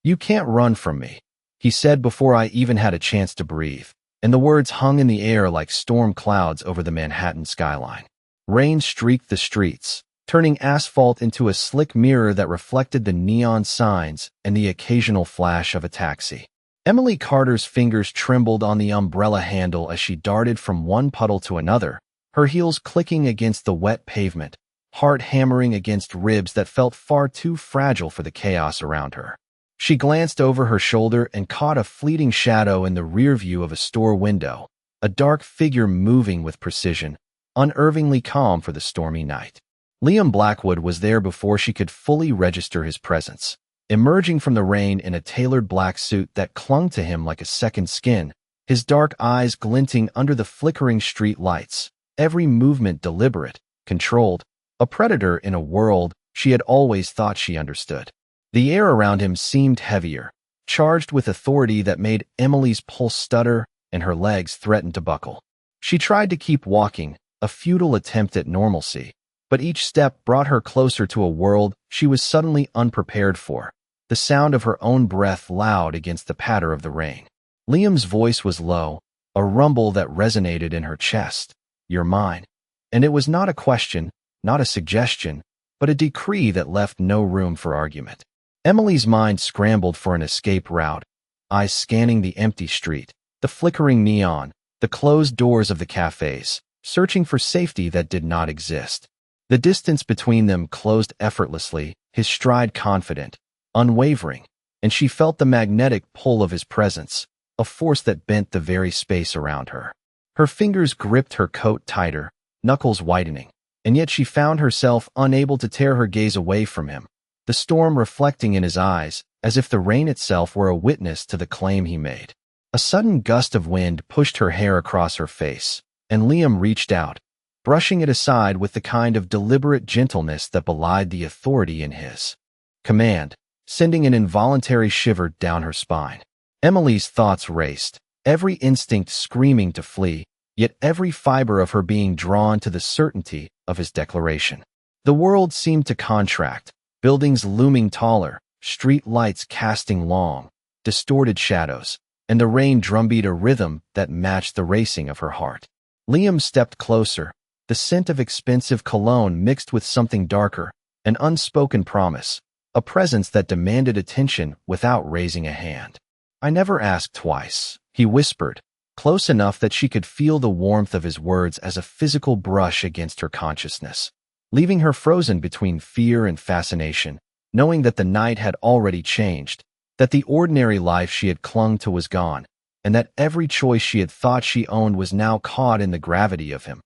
"You can't run from me," he said before I even had a chance to breathe, and the words hung in the air like storm clouds over the Manhattan skyline. Rain streaked the streets, turning asphalt into a slick mirror that reflected the neon signs and the occasional flash of a taxi. Emily Carter's fingers trembled on the umbrella handle as she darted from one puddle to another, her heels clicking against the wet pavement, heart hammering against ribs that felt far too fragile for the chaos around her. She glanced over her shoulder and caught a fleeting shadow in the rear view of a store window, a dark figure moving with precision, unnervingly calm for the stormy night. Liam Blackwood was there before she could fully register his presence. Emerging from the rain in a tailored black suit that clung to him like a second skin, his dark eyes glinting under the flickering street lights, every movement deliberate, controlled, a predator in a world she had always thought she understood. The air around him seemed heavier, charged with authority that made Emily's pulse stutter and her legs threaten to buckle. She tried to keep walking, a futile attempt at normalcy, but each step brought her closer to a world she was suddenly unprepared for, the sound of her own breath loud against the patter of the rain. Liam's voice was low, a rumble that resonated in her chest. "You're mine." And it was not a question, not a suggestion, but a decree that left no room for argument. Emily's mind scrambled for an escape route, eyes scanning the empty street, the flickering neon, the closed doors of the cafes, searching for safety that did not exist. The distance between them closed effortlessly, his stride confident, unwavering, and she felt the magnetic pull of his presence, a force that bent the very space around her. Her fingers gripped her coat tighter, knuckles whitening, and yet she found herself unable to tear her gaze away from him, the storm reflecting in his eyes, as if the rain itself were a witness to the claim he made. A sudden gust of wind pushed her hair across her face, and Liam reached out, brushing it aside with the kind of deliberate gentleness that belied the authority in his command, sending an involuntary shiver down her spine. Emily's thoughts raced, every instinct screaming to flee, yet every fiber of her being drawn to the certainty of his declaration. The world seemed to contract, buildings looming taller, street lights casting long, distorted shadows, and the rain drumbeat a rhythm that matched the racing of her heart. Liam stepped closer, the scent of expensive cologne mixed with something darker, an unspoken promise, a presence that demanded attention without raising a hand. "I never asked twice," he whispered, close enough that she could feel the warmth of his words as a physical brush against her consciousness, leaving her frozen between fear and fascination, knowing that the night had already changed, that the ordinary life she had clung to was gone, and that every choice she had thought she owned was now caught in the gravity of him,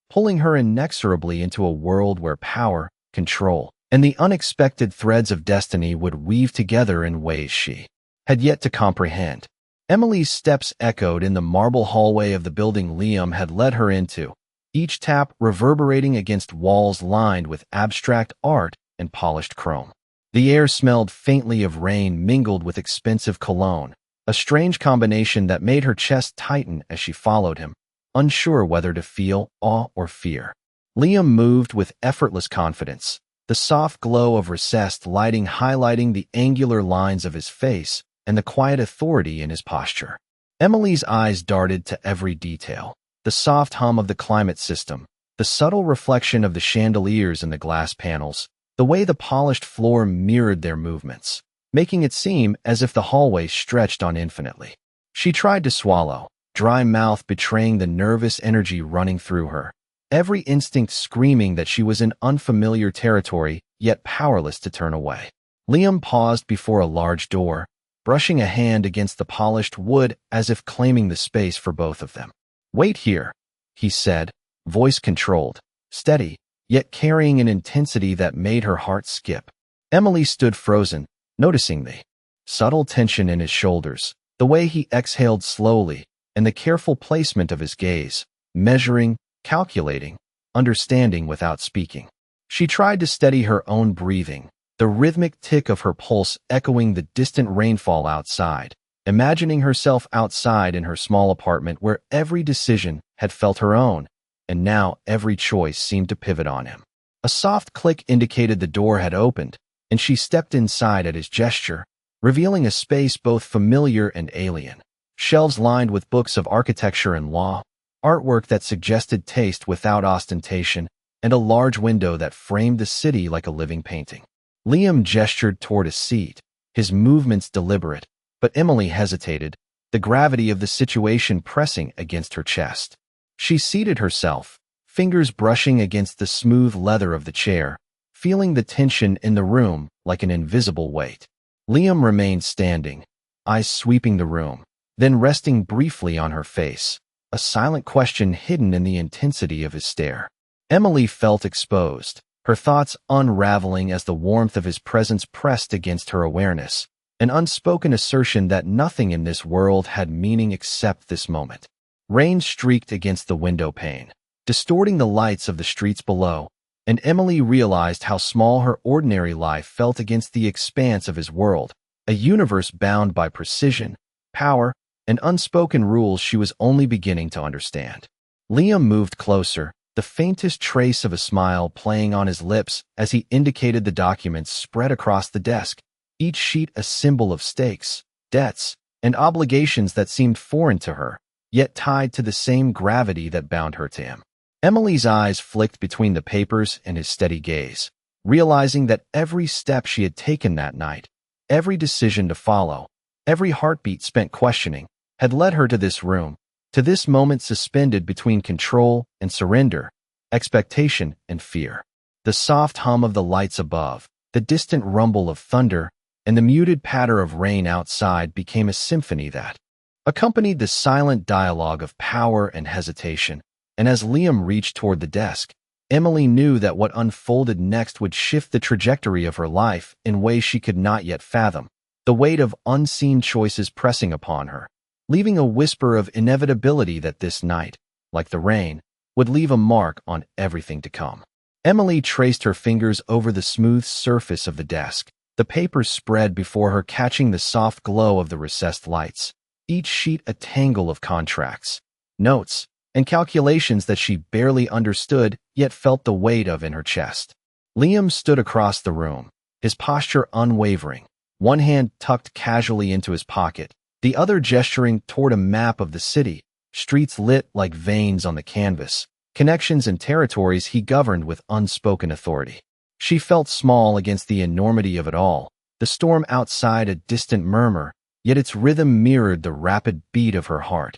pulling her inexorably into a world where power, control, and the unexpected threads of destiny would weave together in ways she had yet to comprehend. Emily's steps echoed in the marble hallway of the building Liam had led her into, each tap reverberating against walls lined with abstract art and polished chrome. The air smelled faintly of rain mingled with expensive cologne, a strange combination that made her chest tighten as she followed him, unsure whether to feel awe or fear. Liam moved with effortless confidence, the soft glow of recessed lighting highlighting the angular lines of his face and the quiet authority in his posture. Emily's eyes darted to every detail, the soft hum of the climate system, the subtle reflection of the chandeliers in the glass panels, the way the polished floor mirrored their movements, making it seem as if the hallway stretched on infinitely. She tried to swallow, dry mouth betraying the nervous energy running through her, every instinct screaming that she was in unfamiliar territory, yet powerless to turn away. Liam paused before a large door, brushing a hand against the polished wood as if claiming the space for both of them. "Wait here," he said, voice controlled, steady, yet carrying an intensity that made her heart skip. Emily stood frozen, noticing the subtle tension in his shoulders, the way he exhaled slowly, and the careful placement of his gaze, measuring, calculating, understanding without speaking. She tried to steady her own breathing, the rhythmic tick of her pulse echoing the distant rainfall outside, imagining herself outside in her small apartment where every decision had felt her own, and now every choice seemed to pivot on him. A soft click indicated the door had opened, and she stepped inside at his gesture, revealing a space both familiar and alien. Shelves lined with books of architecture and law, artwork that suggested taste without ostentation, and a large window that framed the city like a living painting. Liam gestured toward a seat, his movements deliberate, but Emily hesitated, the gravity of the situation pressing against her chest. She seated herself, fingers brushing against the smooth leather of the chair, feeling the tension in the room like an invisible weight. Liam remained standing, eyes sweeping the room, then resting briefly on her face, a silent question hidden in the intensity of his stare. Emily felt exposed, her thoughts unraveling as the warmth of his presence pressed against her awareness, an unspoken assertion that nothing in this world had meaning except this moment. Rain streaked against the window pane, distorting the lights of the streets below, and Emily realized how small her ordinary life felt against the expanse of his world, a universe bound by precision, power, and unspoken rules she was only beginning to understand. Liam moved closer, the faintest trace of a smile playing on his lips as he indicated the documents spread across the desk, each sheet a symbol of stakes, debts, and obligations that seemed foreign to her, yet tied to the same gravity that bound her to him. Emily's eyes flicked between the papers and his steady gaze, realizing that every step she had taken that night, every decision to follow, every heartbeat spent questioning, had led her to this room, to this moment suspended between control and surrender, expectation and fear. The soft hum of the lights above, the distant rumble of thunder, and the muted patter of rain outside became a symphony that accompanied the silent dialogue of power and hesitation. And as Liam reached toward the desk, Emily knew that what unfolded next would shift the trajectory of her life in ways she could not yet fathom, the weight of unseen choices pressing upon her, leaving a whisper of inevitability that this night, like the rain, would leave a mark on everything to come. Emily traced her fingers over the smooth surface of the desk, the papers spread before her catching the soft glow of the recessed lights, each sheet a tangle of contracts, notes, and calculations that she barely understood yet felt the weight of in her chest. Liam stood across the room, his posture unwavering, one hand tucked casually into his pocket, the other gesturing toward a map of the city, streets lit like veins on the canvas, connections and territories he governed with unspoken authority. She felt small against the enormity of it all, the storm outside a distant murmur, yet its rhythm mirrored the rapid beat of her heart,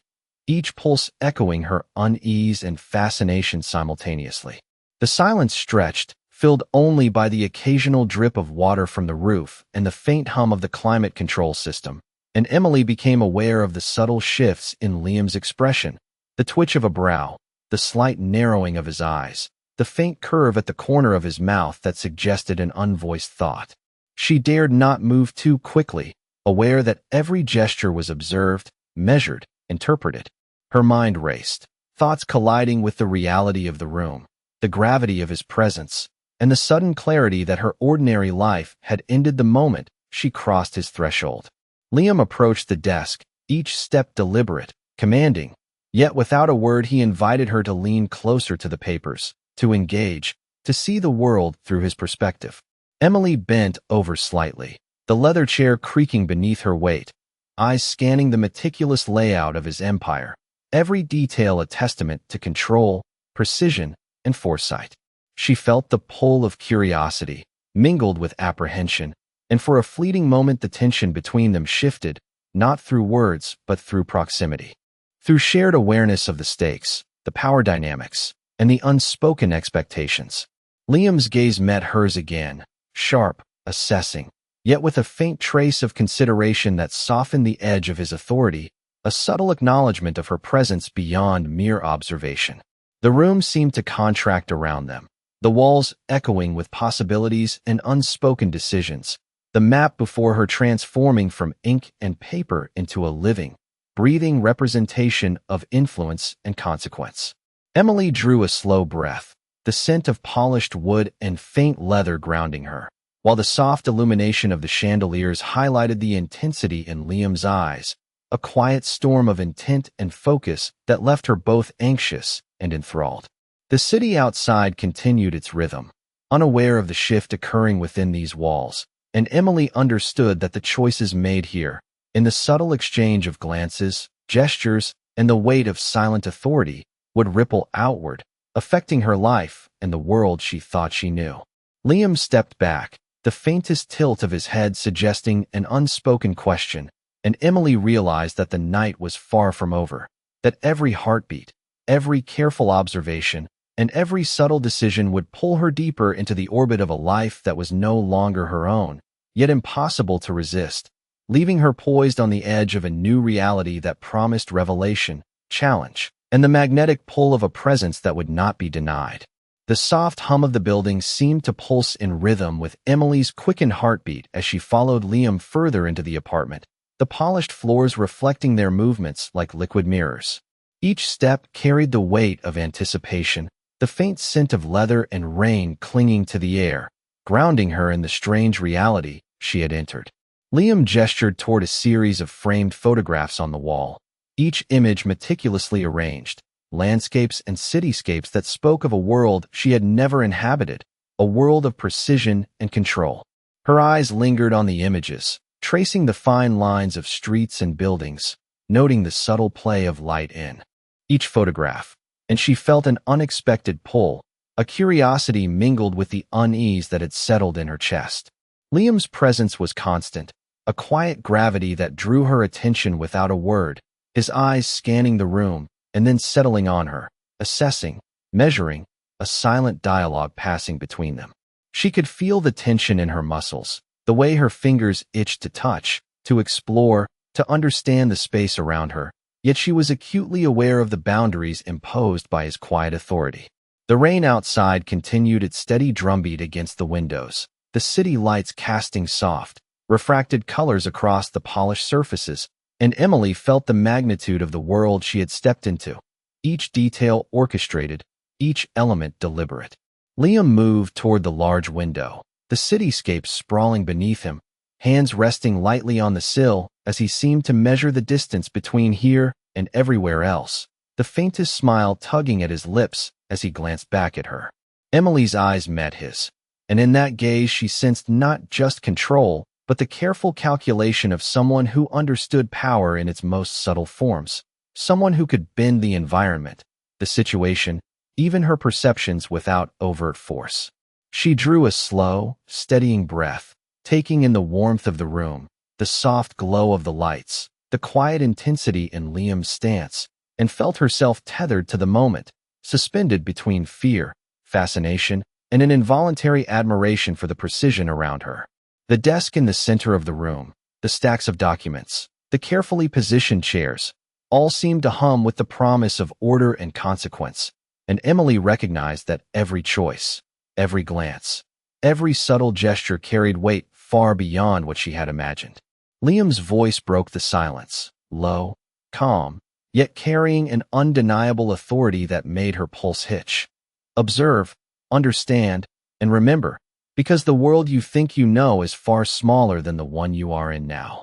each pulse echoing her unease and fascination simultaneously. The silence stretched, filled only by the occasional drip of water from the roof and the faint hum of the climate control system, and Emily became aware of the subtle shifts in Liam's expression, the twitch of a brow, the slight narrowing of his eyes, the faint curve at the corner of his mouth that suggested an unvoiced thought. She dared not move too quickly, aware that every gesture was observed, measured, interpreted. Her mind raced, thoughts colliding with the reality of the room, the gravity of his presence, and the sudden clarity that her ordinary life had ended the moment she crossed his threshold. Liam approached the desk, each step deliberate, commanding, yet without a word he invited her to lean closer to the papers, to engage, to see the world through his perspective. Emily bent over slightly, the leather chair creaking beneath her weight, eyes scanning the meticulous layout of his empire, every detail a testament to control, precision, and foresight. She felt the pull of curiosity, mingled with apprehension, and for a fleeting moment the tension between them shifted, not through words but through proximity. Through shared awareness of the stakes, the power dynamics, and the unspoken expectations. Liam's gaze met hers again, sharp, assessing, yet with a faint trace of consideration that softened the edge of his authority, a subtle acknowledgement of her presence beyond mere observation. The room seemed to contract around them, the walls echoing with possibilities and unspoken decisions, the map before her transforming from ink and paper into a living, breathing representation of influence and consequence. Emily drew a slow breath, the scent of polished wood and faint leather grounding her, while the soft illumination of the chandeliers highlighted the intensity in Liam's eyes, a quiet storm of intent and focus that left her both anxious and enthralled. The city outside continued its rhythm, unaware of the shift occurring within these walls, and Emily understood that the choices made here, in the subtle exchange of glances, gestures, and the weight of silent authority, would ripple outward, affecting her life and the world she thought she knew. Liam stepped back, the faintest tilt of his head suggesting an unspoken question, and Emily realized that the night was far from over, that every heartbeat, every careful observation, and every subtle decision would pull her deeper into the orbit of a life that was no longer her own, yet impossible to resist, leaving her poised on the edge of a new reality that promised revelation, challenge, and the magnetic pull of a presence that would not be denied. The soft hum of the building seemed to pulse in rhythm with Emily's quickened heartbeat as she followed Liam further into the apartment, the polished floors reflecting their movements like liquid mirrors. Each step carried the weight of anticipation, the faint scent of leather and rain clinging to the air, grounding her in the strange reality she had entered. Liam gestured toward a series of framed photographs on the wall, each image meticulously arranged, landscapes and cityscapes that spoke of a world she had never inhabited, a world of precision and control. Her eyes lingered on the images, tracing the fine lines of streets and buildings, noting the subtle play of light in each photograph, and she felt an unexpected pull, a curiosity mingled with the unease that had settled in her chest. Liam's presence was constant, a quiet gravity that drew her attention without a word, his eyes scanning the room and then settling on her, assessing, measuring, a silent dialogue passing between them. She could feel the tension in her muscles, the way her fingers itched to touch, to explore, to understand the space around her, yet she was acutely aware of the boundaries imposed by his quiet authority. The rain outside continued its steady drumbeat against the windows, the city lights casting soft, refracted colors across the polished surfaces, and Emily felt the magnitude of the world she had stepped into, each detail orchestrated, each element deliberate. Liam moved toward the large window, the cityscape sprawling beneath him, hands resting lightly on the sill as he seemed to measure the distance between here and everywhere else, the faintest smile tugging at his lips as he glanced back at her. Emily's eyes met his, and in that gaze she sensed not just control, but the careful calculation of someone who understood power in its most subtle forms, someone who could bend the environment, the situation, even her perceptions without overt force. She drew a slow, steadying breath, taking in the warmth of the room, the soft glow of the lights, the quiet intensity in Liam's stance, and felt herself tethered to the moment, suspended between fear, fascination, and an involuntary admiration for the precision around her. The desk in the center of the room, the stacks of documents, the carefully positioned chairs, all seemed to hum with the promise of order and consequence, and Emily recognized that every choice, every glance, every subtle gesture carried weight far beyond what she had imagined. Liam's voice broke the silence, low, calm, yet carrying an undeniable authority that made her pulse hitch. Observe, understand, and remember, because the world you think you know is far smaller than the one you are in now.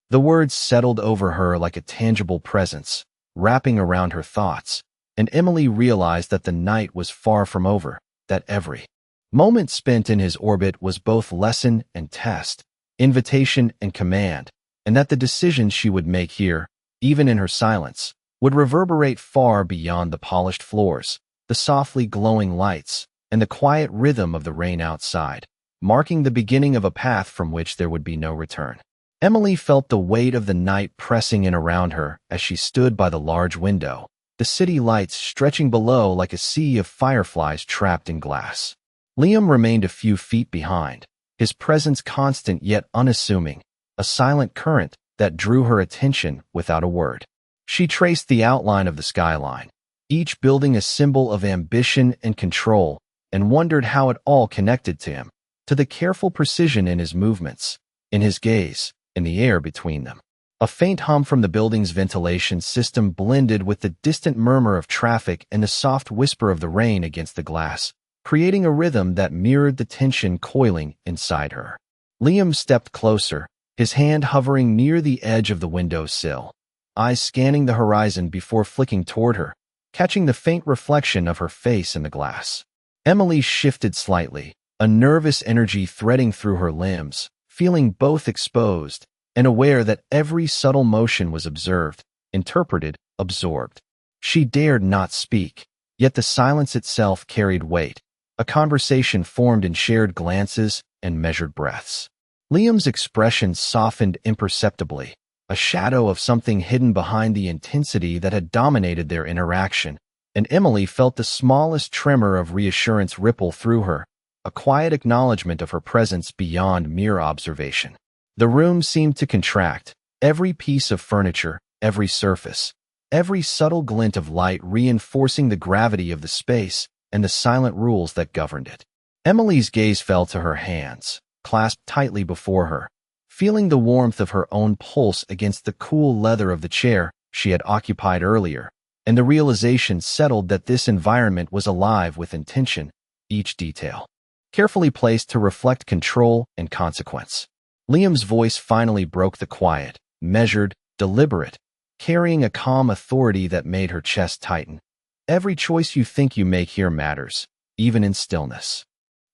The words settled over her like a tangible presence, wrapping around her thoughts, and Emily realized that the night was far from over, that every moment spent in his orbit was both lesson and test, invitation and command, and that the decisions she would make here, even in her silence, would reverberate far beyond the polished floors, the softly glowing lights, and the quiet rhythm of the rain outside, marking the beginning of a path from which there would be no return. Emily felt the weight of the night pressing in around her as she stood by the large window, the city lights stretching below like a sea of fireflies trapped in glass. Liam remained a few feet behind, his presence constant yet unassuming, a silent current that drew her attention without a word. She traced the outline of the skyline, each building a symbol of ambition and control, and wondered how it all connected to him, to the careful precision in his movements, in his gaze, in the air between them. A faint hum from the building's ventilation system blended with the distant murmur of traffic and the soft whisper of the rain against the glass, creating a rhythm that mirrored the tension coiling inside her. Liam stepped closer, his hand hovering near the edge of the windowsill, eyes scanning the horizon before flicking toward her, catching the faint reflection of her face in the glass. Emily shifted slightly, a nervous energy threading through her limbs, feeling both exposed and aware that every subtle motion was observed, interpreted, absorbed. She dared not speak, yet the silence itself carried weight. A conversation formed in shared glances and measured breaths. Liam's expression softened imperceptibly, a shadow of something hidden behind the intensity that had dominated their interaction, and Emily felt the smallest tremor of reassurance ripple through her, a quiet acknowledgement of her presence beyond mere observation. The room seemed to contract, every piece of furniture, every surface, every subtle glint of light reinforcing the gravity of the space and the silent rules that governed it. Emily's gaze fell to her hands, clasped tightly before her, feeling the warmth of her own pulse against the cool leather of the chair she had occupied earlier, and the realization settled that this environment was alive with intention, each detail carefully placed to reflect control and consequence. Liam's voice finally broke the quiet, measured, deliberate, carrying a calm authority that made her chest tighten. Every choice you think you make here matters, even in stillness.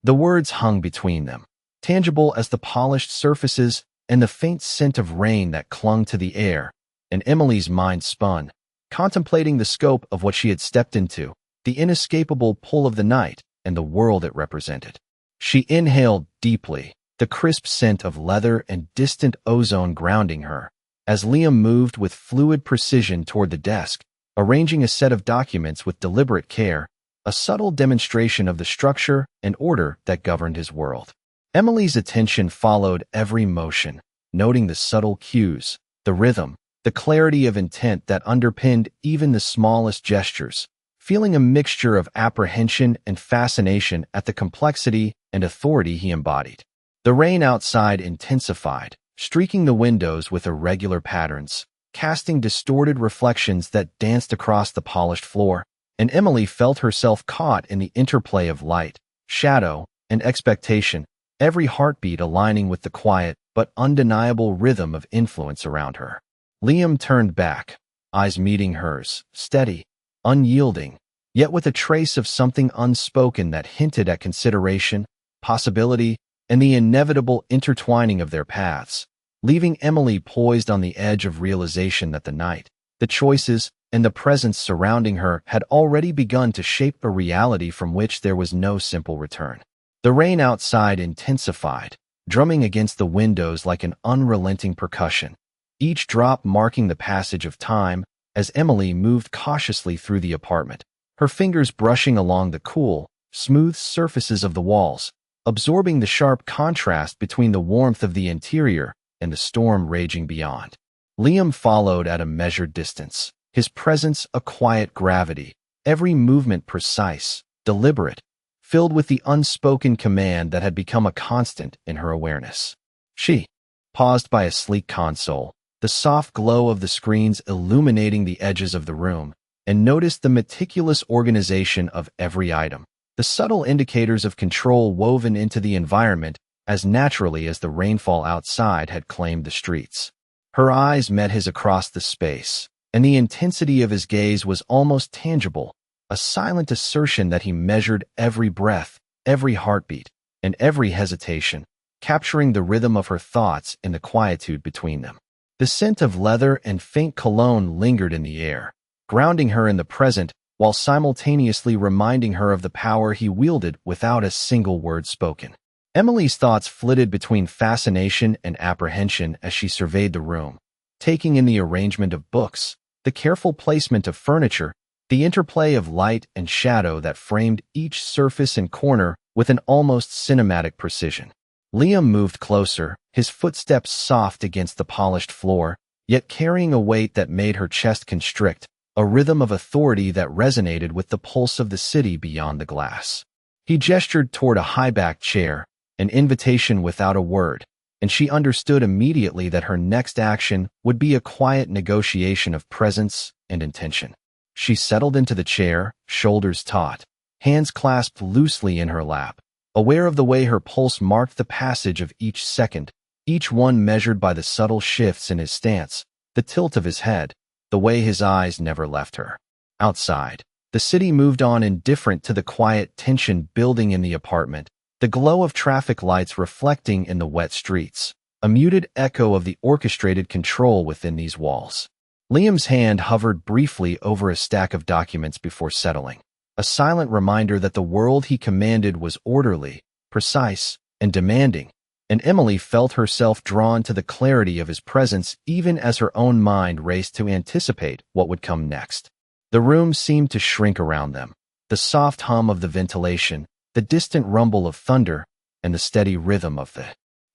The words hung between them, tangible as the polished surfaces and the faint scent of rain that clung to the air, and Emily's mind spun, contemplating the scope of what she had stepped into, the inescapable pull of the night and the world it represented. She inhaled deeply, the crisp scent of leather and distant ozone grounding her, as Liam moved with fluid precision toward the desk, arranging a set of documents with deliberate care, a subtle demonstration of the structure and order that governed his world. Emily's attention followed every motion, noting the subtle cues, the rhythm, the clarity of intent that underpinned even the smallest gestures, feeling a mixture of apprehension and fascination at the complexity and authority he embodied. The rain outside intensified, streaking the windows with irregular patterns, casting distorted reflections that danced across the polished floor, and Emily felt herself caught in the interplay of light, shadow, and expectation, every heartbeat aligning with the quiet but undeniable rhythm of influence around her. Liam turned back, eyes meeting hers, steady, unyielding, yet with a trace of something unspoken that hinted at consideration, possibility, and the inevitable intertwining of their paths, leaving Emily poised on the edge of realization that the night, the choices, and the presence surrounding her had already begun to shape a reality from which there was no simple return. The rain outside intensified, drumming against the windows like an unrelenting percussion, each drop marking the passage of time as Emily moved cautiously through the apartment, her fingers brushing along the cool, smooth surfaces of the walls, absorbing the sharp contrast between the warmth of the interior and the storm raging beyond. Liam followed at a measured distance, his presence a quiet gravity, every movement precise, deliberate, filled with the unspoken command that had become a constant in her awareness. She paused by a sleek console, the soft glow of the screens illuminating the edges of the room, and noticed the meticulous organization of every item, the subtle indicators of control woven into the environment as naturally as the rainfall outside had claimed the streets. Her eyes met his across the space, and the intensity of his gaze was almost tangible, a silent assertion that he measured every breath, every heartbeat, and every hesitation, capturing the rhythm of her thoughts in the quietude between them. The scent of leather and faint cologne lingered in the air, grounding her in the present while simultaneously reminding her of the power he wielded without a single word spoken. Emily's thoughts flitted between fascination and apprehension as she surveyed the room, taking in the arrangement of books, the careful placement of furniture, the interplay of light and shadow that framed each surface and corner with an almost cinematic precision. Liam moved closer, his footsteps soft against the polished floor, yet carrying a weight that made her chest constrict, a rhythm of authority that resonated with the pulse of the city beyond the glass. He gestured toward a high-backed chair, an invitation without a word, and she understood immediately that her next action would be a quiet negotiation of presence and intention. She settled into the chair, shoulders taut, hands clasped loosely in her lap, aware of the way her pulse marked the passage of each second, each one measured by the subtle shifts in his stance, the tilt of his head, the way his eyes never left her. Outside, the city moved on indifferent to the quiet tension building in the apartment, the glow of traffic lights reflecting in the wet streets, a muted echo of the orchestrated control within these walls. Liam's hand hovered briefly over a stack of documents before settling, a silent reminder that the world he commanded was orderly, precise, and demanding, and Emily felt herself drawn to the clarity of his presence even as her own mind raced to anticipate what would come next. The room seemed to shrink around them, the soft hum of the ventilation, the distant rumble of thunder, and the steady rhythm of the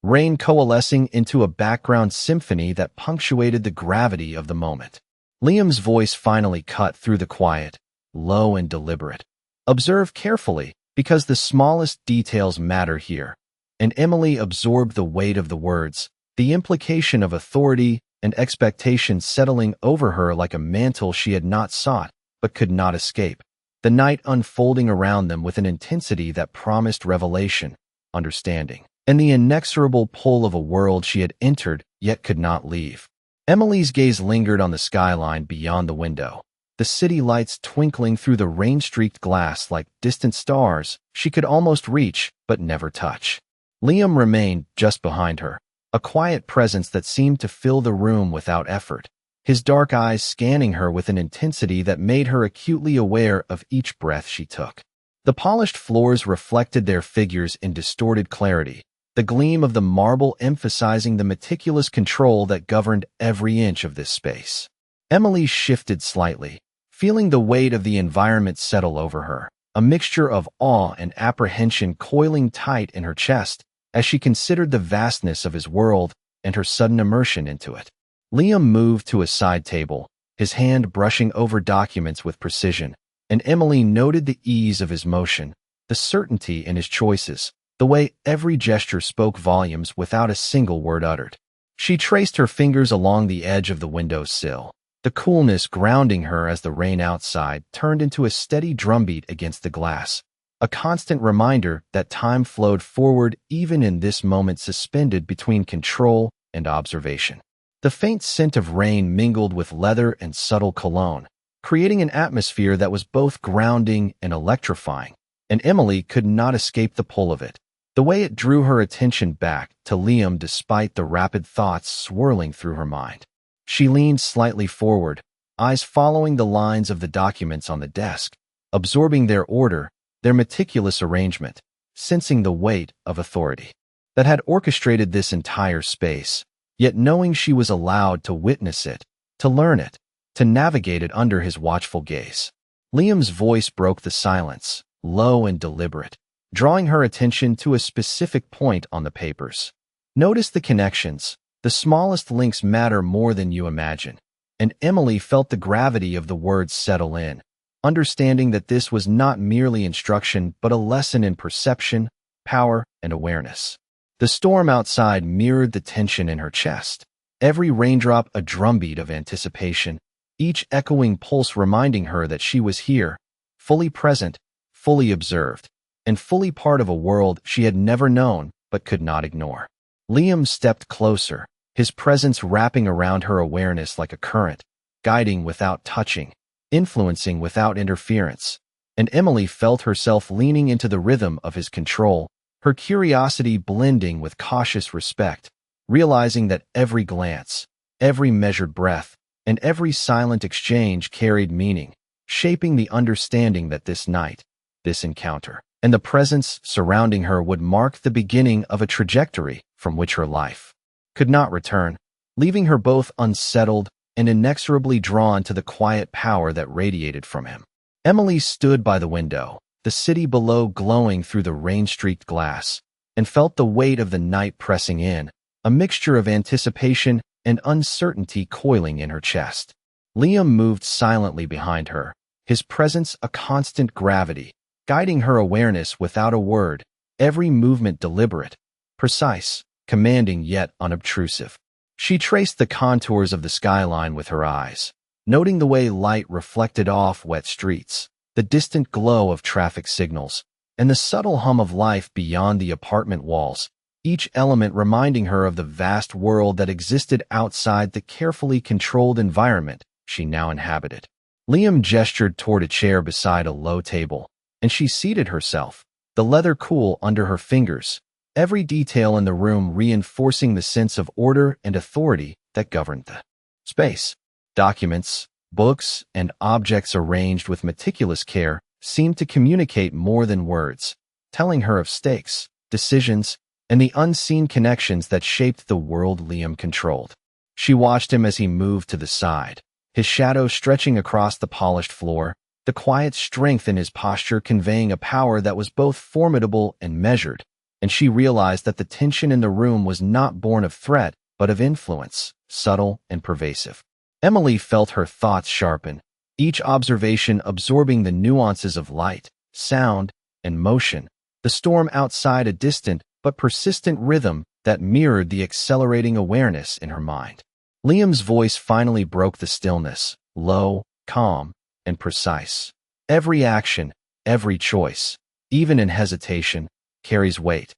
rain coalescing into a background symphony that punctuated the gravity of the moment. Liam's voice finally cut through the quiet, low and deliberate. "Observe carefully, because the smallest details matter here." And Emily absorbed the weight of the words, the implication of authority and expectation settling over her like a mantle she had not sought but could not escape. The night unfolding around them with an intensity that promised revelation, understanding, and the inexorable pull of a world she had entered yet could not leave. Emily's gaze lingered on the skyline beyond the window, the city lights twinkling through the rain-streaked glass like distant stars she could almost reach but never touch. Liam remained just behind her, a quiet presence that seemed to fill the room without effort, his dark eyes scanning her with an intensity that made her acutely aware of each breath she took. The polished floors reflected their figures in distorted clarity, the gleam of the marble emphasizing the meticulous control that governed every inch of this space. Emily shifted slightly, feeling the weight of the environment settle over her, a mixture of awe and apprehension coiling tight in her chest as she considered the vastness of his world and her sudden immersion into it. Liam moved to a side table, his hand brushing over documents with precision, and Emily noted the ease of his motion, the certainty in his choices, the way every gesture spoke volumes without a single word uttered. She traced her fingers along the edge of the window sill, the coolness grounding her as the rain outside turned into a steady drumbeat against the glass, a constant reminder that time flowed forward even in this moment suspended between control and observation. The faint scent of rain mingled with leather and subtle cologne, creating an atmosphere that was both grounding and electrifying, and Emily could not escape the pull of it, the way it drew her attention back to Liam despite the rapid thoughts swirling through her mind. She leaned slightly forward, eyes following the lines of the documents on the desk, absorbing their order, their meticulous arrangement, sensing the weight of authority that had orchestrated this entire space, yet knowing she was allowed to witness it, to learn it, to navigate it under his watchful gaze. Liam's voice broke the silence, low and deliberate, drawing her attention to a specific point on the papers. "Notice the connections. The smallest links matter more than you imagine." And Emily felt the gravity of the words settle in, understanding that this was not merely instruction but a lesson in perception, power, and awareness. The storm outside mirrored the tension in her chest, every raindrop a drumbeat of anticipation, each echoing pulse reminding her that she was here, fully present, fully observed, and fully part of a world she had never known but could not ignore. Liam stepped closer, his presence wrapping around her awareness like a current, guiding without touching, influencing without interference, and Emily felt herself leaning into the rhythm of his control, her curiosity blending with cautious respect, realizing that every glance, every measured breath, and every silent exchange carried meaning, shaping the understanding that this night, this encounter, and the presence surrounding her would mark the beginning of a trajectory from which her life could not return, leaving her both unsettled and inexorably drawn to the quiet power that radiated from him. Emily stood by the window, the city below glowing through the rain-streaked glass, and felt the weight of the night pressing in, a mixture of anticipation and uncertainty coiling in her chest. Liam moved silently behind her, his presence a constant gravity, guiding her awareness without a word, every movement deliberate, precise, commanding yet unobtrusive. She traced the contours of the skyline with her eyes, noting the way light reflected off wet streets, the distant glow of traffic signals, and the subtle hum of life beyond the apartment walls, each element reminding her of the vast world that existed outside the carefully controlled environment she now inhabited. Liam gestured toward a chair beside a low table, and she seated herself, the leather cool under her fingers, every detail in the room reinforcing the sense of order and authority that governed the space. Documents, books, and objects arranged with meticulous care seemed to communicate more than words, telling her of stakes, decisions, and the unseen connections that shaped the world Liam controlled. She watched him as he moved to the side, his shadow stretching across the polished floor, the quiet strength in his posture conveying a power that was both formidable and measured, and she realized that the tension in the room was not born of threat, but of influence, subtle and pervasive. Emily felt her thoughts sharpen, each observation absorbing the nuances of light, sound, and motion, the storm outside a distant but persistent rhythm that mirrored the accelerating awareness in her mind. Liam's voice finally broke the stillness, low, calm, and precise. Every action, every choice, even in hesitation, carries weight,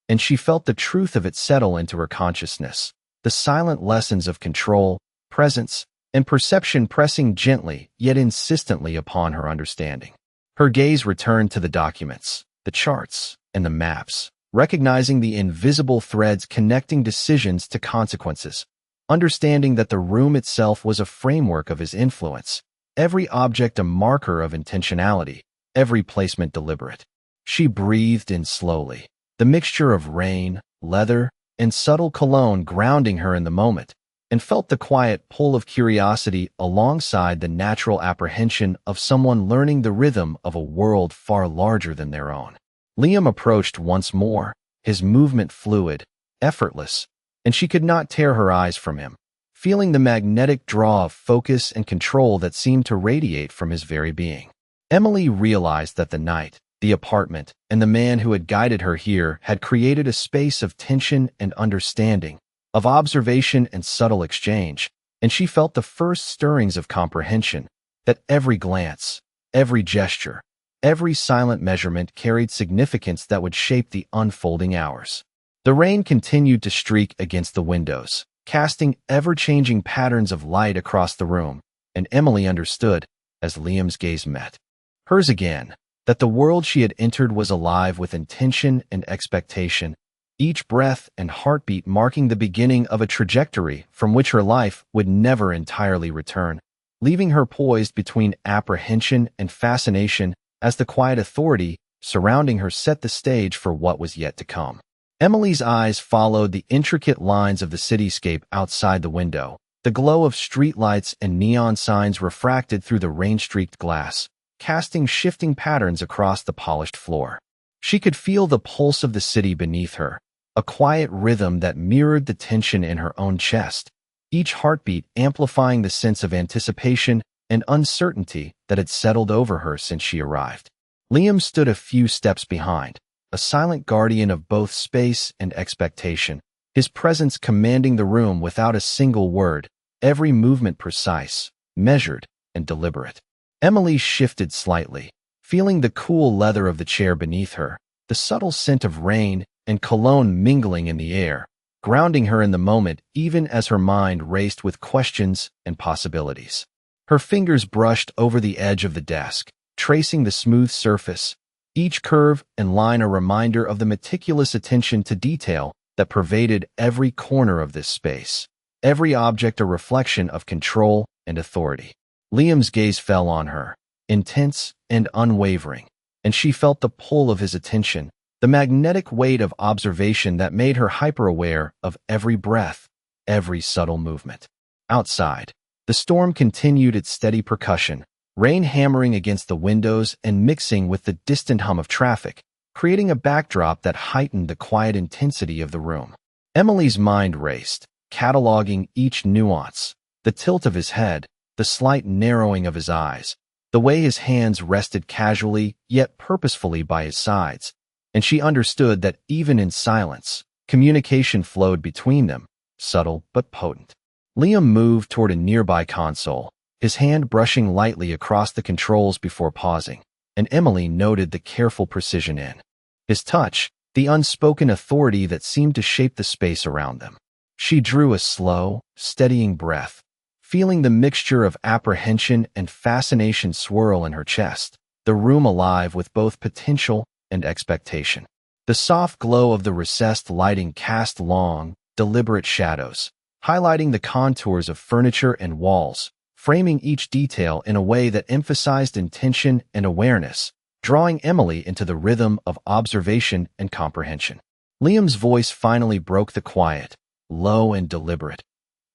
and she felt the truth of it settle into her consciousness, the silent lessons of control, presence, and perception pressing gently yet insistently upon her understanding. Her gaze returned to the documents, the charts, and the maps, recognizing the invisible threads connecting decisions to consequences, understanding that the room itself was a framework of his influence, every object a marker of intentionality, every placement deliberate. She breathed in slowly, the mixture of rain, leather, and subtle cologne grounding her in the moment, and felt the quiet pull of curiosity alongside the natural apprehension of someone learning the rhythm of a world far larger than their own. Liam approached once more, his movement fluid, effortless, and she could not tear her eyes from him, feeling the magnetic draw of focus and control that seemed to radiate from his very being. Emily realized that the night, the apartment, and the man who had guided her here had created a space of tension and understanding, of observation and subtle exchange, and she felt the first stirrings of comprehension, that every glance, every gesture, every silent measurement carried significance that would shape the unfolding hours. The rain continued to streak against the windows, casting ever-changing patterns of light across the room, and Emily understood, as Liam's gaze met hers again, that the world she had entered was alive with intention and expectation, each breath and heartbeat marking the beginning of a trajectory from which her life would never entirely return, leaving her poised between apprehension and fascination as the quiet authority surrounding her set the stage for what was yet to come. Emily's eyes followed the intricate lines of the cityscape outside the window, the glow of streetlights and neon signs refracted through the rain-streaked glass, casting shifting patterns across the polished floor. She could feel the pulse of the city beneath her, a quiet rhythm that mirrored the tension in her own chest, each heartbeat amplifying the sense of anticipation and uncertainty that had settled over her since she arrived. Liam stood a few steps behind, a silent guardian of both space and expectation, his presence commanding the room without a single word, every movement precise, measured, and deliberate. Emily shifted slightly, feeling the cool leather of the chair beneath her, the subtle scent of rain and cologne mingling in the air, grounding her in the moment even as her mind raced with questions and possibilities. Her fingers brushed over the edge of the desk, tracing the smooth surface, each curve and line a reminder of the meticulous attention to detail that pervaded every corner of this space, every object a reflection of control and authority. Liam's gaze fell on her, intense and unwavering, and she felt the pull of his attention, the magnetic weight of observation that made her hyper-aware of every breath, every subtle movement. Outside, the storm continued its steady percussion, rain hammering against the windows and mixing with the distant hum of traffic, creating a backdrop that heightened the quiet intensity of the room. Emily's mind raced, cataloging each nuance, the tilt of his head, the slight narrowing of his eyes, the way his hands rested casually yet purposefully by his sides, and she understood that even in silence, communication flowed between them, subtle but potent. Liam moved toward a nearby console, his hand brushing lightly across the controls before pausing, and Emily noted the careful precision in his touch, the unspoken authority that seemed to shape the space around them. She drew a slow, steadying breath, feeling the mixture of apprehension and fascination swirl in her chest, the room alive with both potential and expectation. The soft glow of the recessed lighting cast long, deliberate shadows, highlighting the contours of furniture and walls, framing each detail in a way that emphasized intention and awareness, drawing Emily into the rhythm of observation and comprehension. Liam's voice finally broke the quiet, low and deliberate.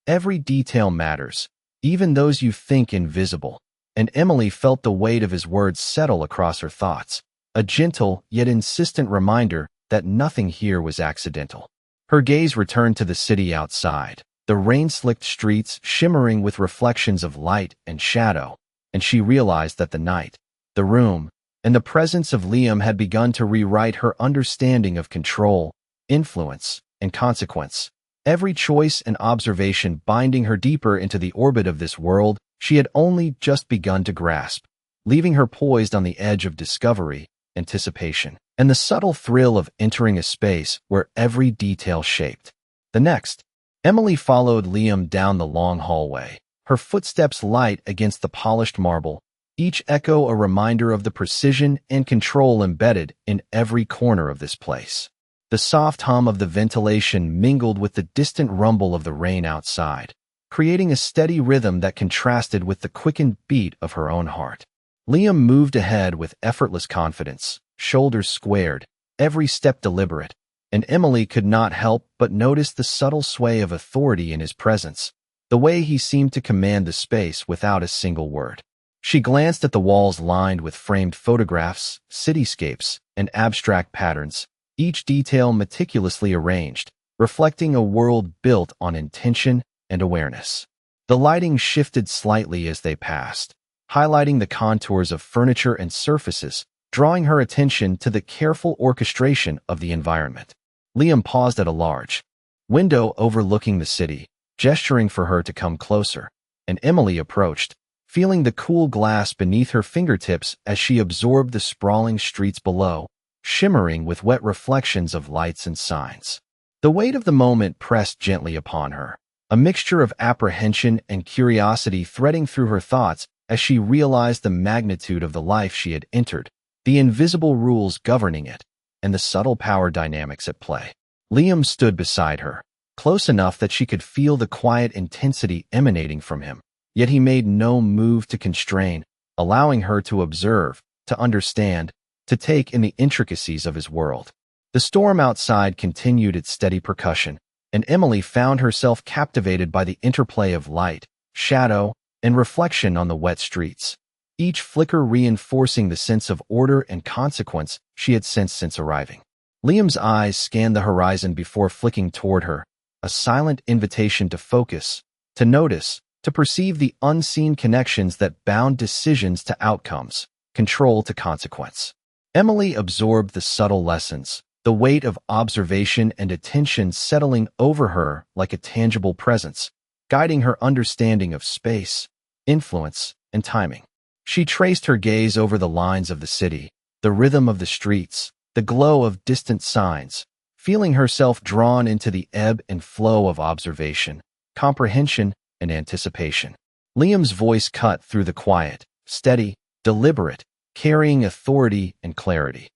Every detail matters, even those you think invisible, and Emily felt the weight of his words settle across her thoughts, a gentle yet insistent reminder that nothing here was accidental. Her gaze returned to the city outside, the rain-slicked streets shimmering with reflections of light and shadow, and she realized that the night, the room, and the presence of Liam had begun to rewrite her understanding of control, influence, and consequence. Every choice and observation binding her deeper into the orbit of this world she had only just begun to grasp, leaving her poised on the edge of discovery, anticipation, and the subtle thrill of entering a space where every detail shaped. The next, Emily followed Liam down the long hallway, her footsteps light against the polished marble, each echo a reminder of the precision and control embedded in every corner of this place. The soft hum of the ventilation mingled with the distant rumble of the rain outside, creating a steady rhythm that contrasted with the quickened beat of her own heart. Liam moved ahead with effortless confidence, shoulders squared, every step deliberate, and Emily could not help but notice the subtle sway of authority in his presence, the way he seemed to command the space without a single word. She glanced at the walls lined with framed photographs, cityscapes, and abstract patterns, each detail meticulously arranged, reflecting a world built on intention and awareness. The lighting shifted slightly as they passed, highlighting the contours of furniture and surfaces, drawing her attention to the careful orchestration of the environment. Liam paused at a large window overlooking the city, gesturing for her to come closer, and Emily approached, feeling the cool glass beneath her fingertips as she absorbed the sprawling streets below, shimmering with wet reflections of lights and signs. The weight of the moment pressed gently upon her, a mixture of apprehension and curiosity threading through her thoughts as she realized the magnitude of the life she had entered, the invisible rules governing it, and the subtle power dynamics at play. Liam stood beside her, close enough that she could feel the quiet intensity emanating from him, yet he made no move to constrain, allowing her to observe, to understand, to take in the intricacies of his world. The storm outside continued its steady percussion, and Emily found herself captivated by the interplay of light, shadow, and reflection on the wet streets, each flicker reinforcing the sense of order and consequence she had sensed since arriving. Liam's eyes scanned the horizon before flicking toward her, a silent invitation to focus, to notice, to perceive the unseen connections that bound decisions to outcomes, control to consequence. Emily absorbed the subtle lessons, the weight of observation and attention settling over her like a tangible presence, guiding her understanding of space, influence, and timing. She traced her gaze over the lines of the city, the rhythm of the streets, the glow of distant signs, feeling herself drawn into the ebb and flow of observation, comprehension, and anticipation. Liam's voice cut through the quiet, steady, deliberate, carrying authority and clarity.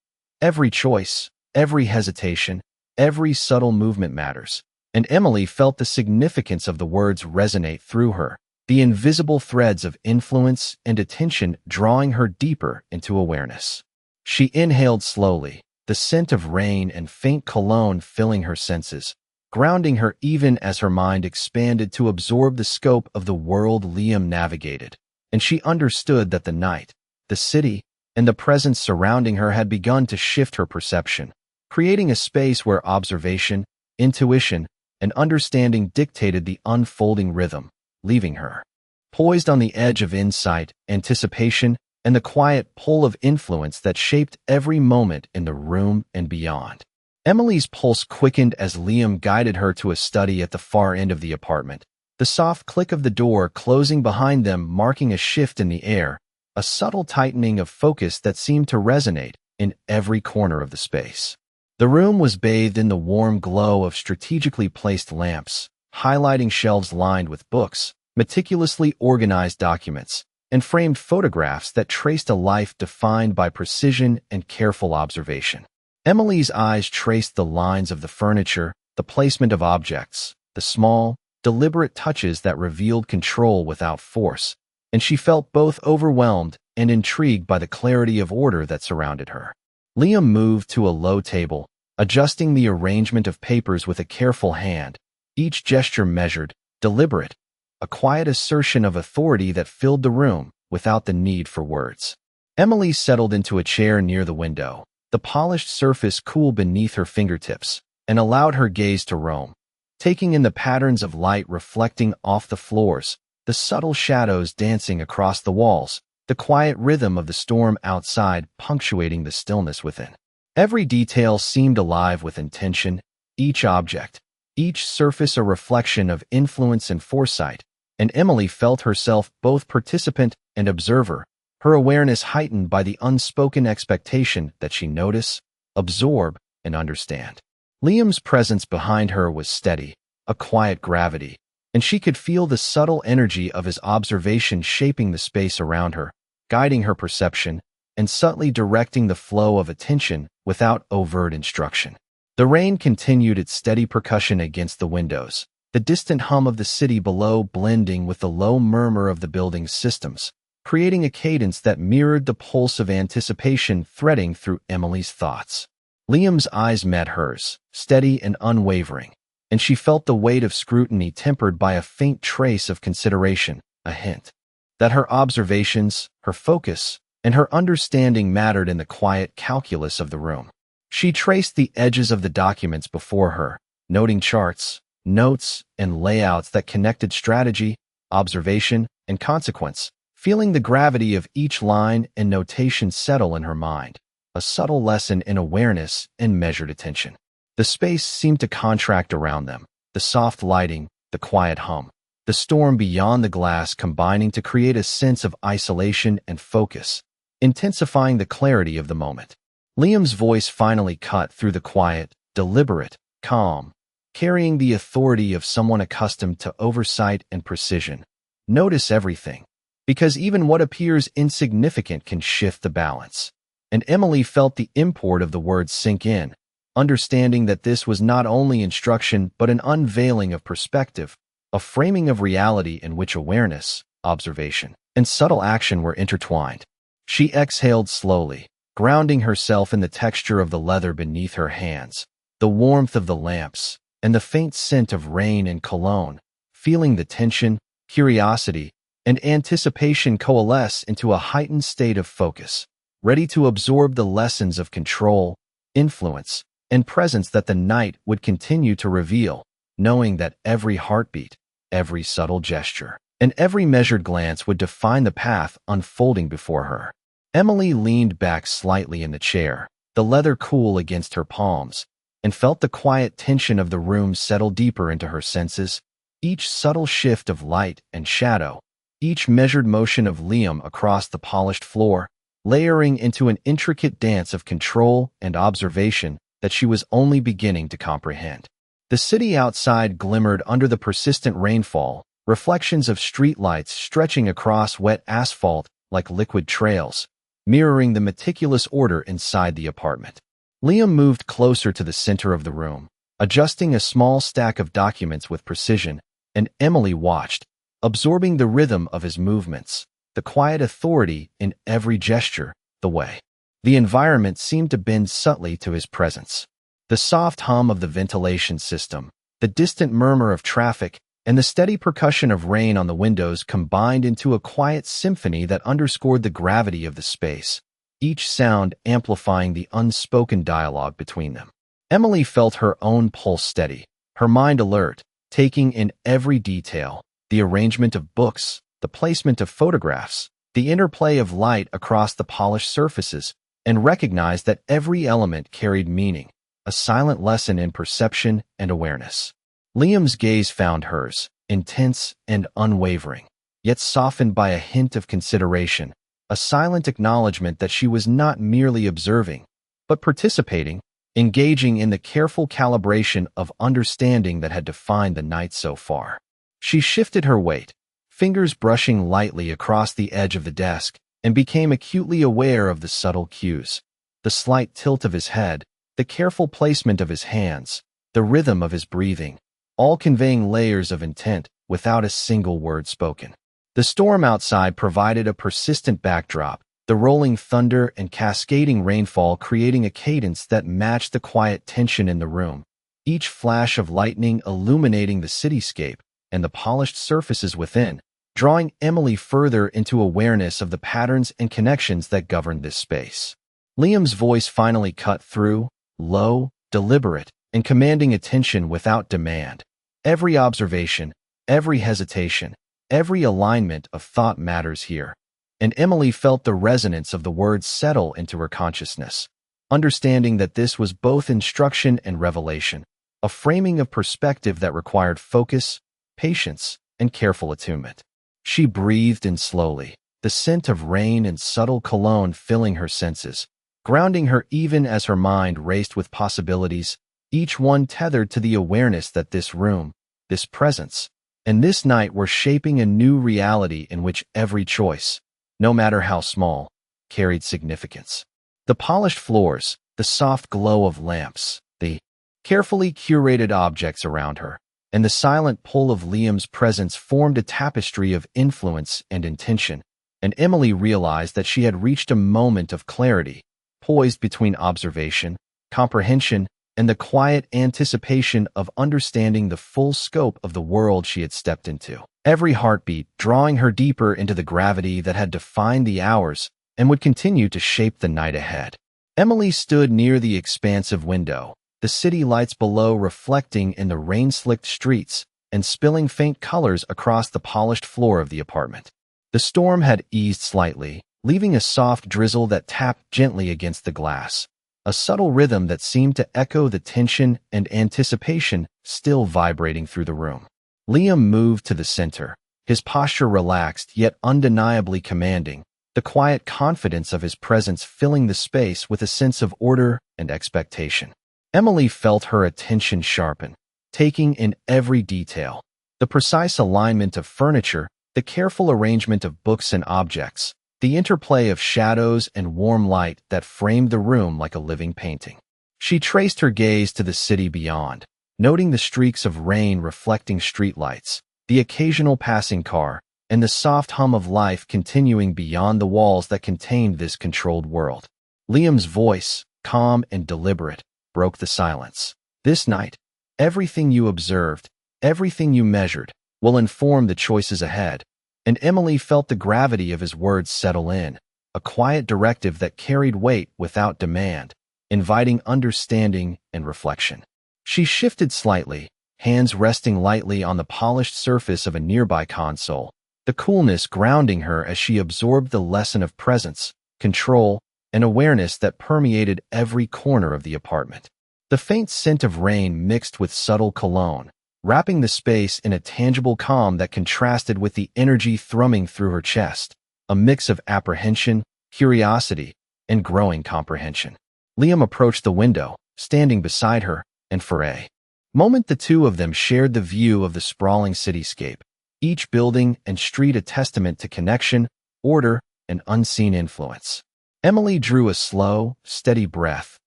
Every choice, every hesitation, every subtle movement matters, and Emily felt the significance of the words resonate through her, the invisible threads of influence and attention drawing her deeper into awareness. She inhaled slowly, the scent of rain and faint cologne filling her senses, grounding her even as her mind expanded to absorb the scope of the world Liam navigated, and she understood that the night, the city, and the presence surrounding her had begun to shift her perception, creating a space where observation, intuition, and understanding dictated the unfolding rhythm, leaving her poised on the edge of insight, anticipation, and the quiet pull of influence that shaped every moment in the room and beyond. Emily's pulse quickened as Liam guided her to a study at the far end of the apartment, the soft click of the door closing behind them marking a shift in the air, a subtle tightening of focus that seemed to resonate in every corner of the space. The room was bathed in the warm glow of strategically placed lamps, highlighting shelves lined with books, meticulously organized documents, and framed photographs that traced a life defined by precision and careful observation. Emily's eyes traced the lines of the furniture, the placement of objects, the small, deliberate touches that revealed control without force, and she felt both overwhelmed and intrigued by the clarity of order that surrounded her. Liam moved to a low table, adjusting the arrangement of papers with a careful hand, each gesture measured, deliberate, a quiet assertion of authority that filled the room without the need for words. Emily settled into a chair near the window, the polished surface cool beneath her fingertips, and allowed her gaze to roam, taking in the patterns of light reflecting off the floors, the subtle shadows dancing across the walls, the quiet rhythm of the storm outside punctuating the stillness within. Every detail seemed alive with intention, each object, each surface a reflection of influence and foresight, and Emily felt herself both participant and observer, her awareness heightened by the unspoken expectation that she notice, absorb, and understand. Liam's presence behind her was steady, a quiet gravity, and she could feel the subtle energy of his observation shaping the space around her, guiding her perception, and subtly directing the flow of attention without overt instruction. The rain continued its steady percussion against the windows, the distant hum of the city below blending with the low murmur of the building's systems, creating a cadence that mirrored the pulse of anticipation threading through Emily's thoughts. Liam's eyes met hers, steady and unwavering, and she felt the weight of scrutiny tempered by a faint trace of consideration, a hint that her observations, her focus, and her understanding mattered in the quiet calculus of the room. She traced the edges of the documents before her, noting charts, notes, and layouts that connected strategy, observation, and consequence, feeling the gravity of each line and notation settle in her mind, a subtle lesson in awareness and measured attention. The space seemed to contract around them, the soft lighting, the quiet hum, the storm beyond the glass combining to create a sense of isolation and focus, intensifying the clarity of the moment. Liam's voice finally cut through the quiet, deliberate, calm, carrying the authority of someone accustomed to oversight and precision. Notice everything, because even what appears insignificant can shift the balance. And Emily felt the import of the words sink in, understanding that this was not only instruction but an unveiling of perspective, a framing of reality in which awareness, observation, and subtle action were intertwined. She exhaled slowly, grounding herself in the texture of the leather beneath her hands, the warmth of the lamps, and the faint scent of rain and cologne, feeling the tension, curiosity, and anticipation coalesce into a heightened state of focus, ready to absorb the lessons of control, influence, and presence that the night would continue to reveal, knowing that every heartbeat, every subtle gesture, and every measured glance would define the path unfolding before her. Emily leaned back slightly in the chair, the leather cool against her palms, and felt the quiet tension of the room settle deeper into her senses, each subtle shift of light and shadow, each measured motion of Liam across the polished floor, layering into an intricate dance of control and observation that she was only beginning to comprehend. The city outside glimmered under the persistent rainfall, reflections of streetlights stretching across wet asphalt like liquid trails, mirroring the meticulous order inside the apartment. Liam moved closer to the center of the room, adjusting a small stack of documents with precision, and Emily watched, absorbing the rhythm of his movements, the quiet authority in every gesture, the way the environment seemed to bend subtly to his presence. The soft hum of the ventilation system, the distant murmur of traffic, and the steady percussion of rain on the windows combined into a quiet symphony that underscored the gravity of the space, each sound amplifying the unspoken dialogue between them. Emily felt her own pulse steady, her mind alert, taking in every detail, the arrangement of books, the placement of photographs, the interplay of light across the polished surfaces, and recognized that every element carried meaning, a silent lesson in perception and awareness. Liam's gaze found hers, intense and unwavering, yet softened by a hint of consideration, a silent acknowledgement that she was not merely observing, but participating, engaging in the careful calibration of understanding that had defined the night so far. She shifted her weight, fingers brushing lightly across the edge of the desk, and became acutely aware of the subtle cues. The slight tilt of his head, the careful placement of his hands, the rhythm of his breathing, all conveying layers of intent without a single word spoken. The storm outside provided a persistent backdrop, the rolling thunder and cascading rainfall creating a cadence that matched the quiet tension in the room, each flash of lightning illuminating the cityscape and the polished surfaces within, drawing Emily further into awareness of the patterns and connections that governed this space. Liam's voice finally cut through, low, deliberate, and commanding attention without demand. Every observation, every hesitation, every alignment of thought matters here. And Emily felt the resonance of the words settle into her consciousness, understanding that this was both instruction and revelation, a framing of perspective that required focus, patience, and careful attunement. She breathed in slowly, the scent of rain and subtle cologne filling her senses, grounding her even as her mind raced with possibilities, each one tethered to the awareness that this room, this presence, and this night were shaping a new reality in which every choice, no matter how small, carried significance. The polished floors, the soft glow of lamps, the carefully curated objects around her, and the silent pull of Liam's presence formed a tapestry of influence and intention, and Emily realized that she had reached a moment of clarity, poised between observation, comprehension, and the quiet anticipation of understanding the full scope of the world she had stepped into. Every heartbeat drawing her deeper into the gravity that had defined the hours and would continue to shape the night ahead. Emily stood near the expansive window, the city lights below reflecting in the rain-slicked streets and spilling faint colors across the polished floor of the apartment. The storm had eased slightly, leaving a soft drizzle that tapped gently against the glass, a subtle rhythm that seemed to echo the tension and anticipation still vibrating through the room. Liam moved to the center, his posture relaxed yet undeniably commanding, the quiet confidence of his presence filling the space with a sense of order and expectation. Emily felt her attention sharpen, taking in every detail, the precise alignment of furniture, the careful arrangement of books and objects, the interplay of shadows and warm light that framed the room like a living painting. She traced her gaze to the city beyond, noting the streaks of rain reflecting streetlights, the occasional passing car, and the soft hum of life continuing beyond the walls that contained this controlled world. Liam's voice, calm and deliberate, broke the silence. This night, everything you observed, everything you measured, will inform the choices ahead. And Emily felt the gravity of his words settle in, a quiet directive that carried weight without demand, inviting understanding and reflection. She shifted slightly, hands resting lightly on the polished surface of a nearby console, the coolness grounding her as she absorbed the lesson of presence, control, and awareness that permeated every corner of the apartment. The faint scent of rain mixed with subtle cologne, wrapping the space in a tangible calm that contrasted with the energy thrumming through her chest, a mix of apprehension, curiosity, and growing comprehension. Liam approached the window, standing beside her, and for a moment the two of them shared the view of the sprawling cityscape, each building and street a testament to connection, order, and unseen influence. Emily drew a slow, steady breath,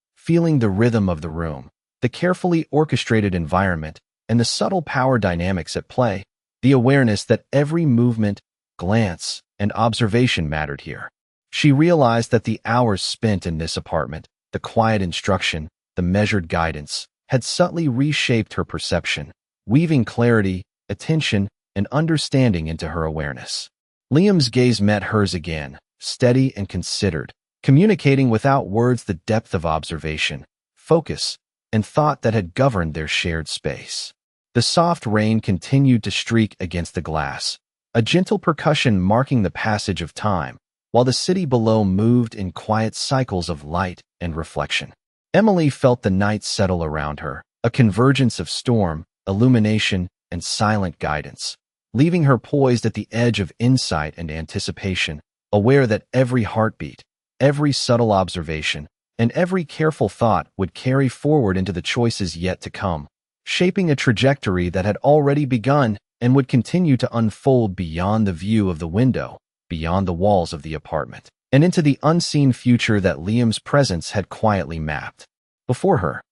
feeling the rhythm of the room, the carefully orchestrated environment, and the subtle power dynamics at play, the awareness that every movement, glance, and observation mattered here. She realized that the hours spent in this apartment, the quiet instruction, the measured guidance, had subtly reshaped her perception, weaving clarity, attention, and understanding into her awareness. Liam's gaze met hers again, steady and considered, communicating without words the depth of observation, focus, and thought that had governed their shared space. The soft rain continued to streak against the glass, a gentle percussion marking the passage of time, while the city below moved in quiet cycles of light and reflection. Emily felt the night settle around her, a convergence of storm, illumination, and silent guidance, leaving her poised at the edge of insight and anticipation, aware that every heartbeat, every subtle observation, and every careful thought would carry forward into the choices yet to come, shaping a trajectory that had already begun and would continue to unfold beyond the view of the window, beyond the walls of the apartment, and into the unseen future that Liam's presence had quietly mapped. Before her,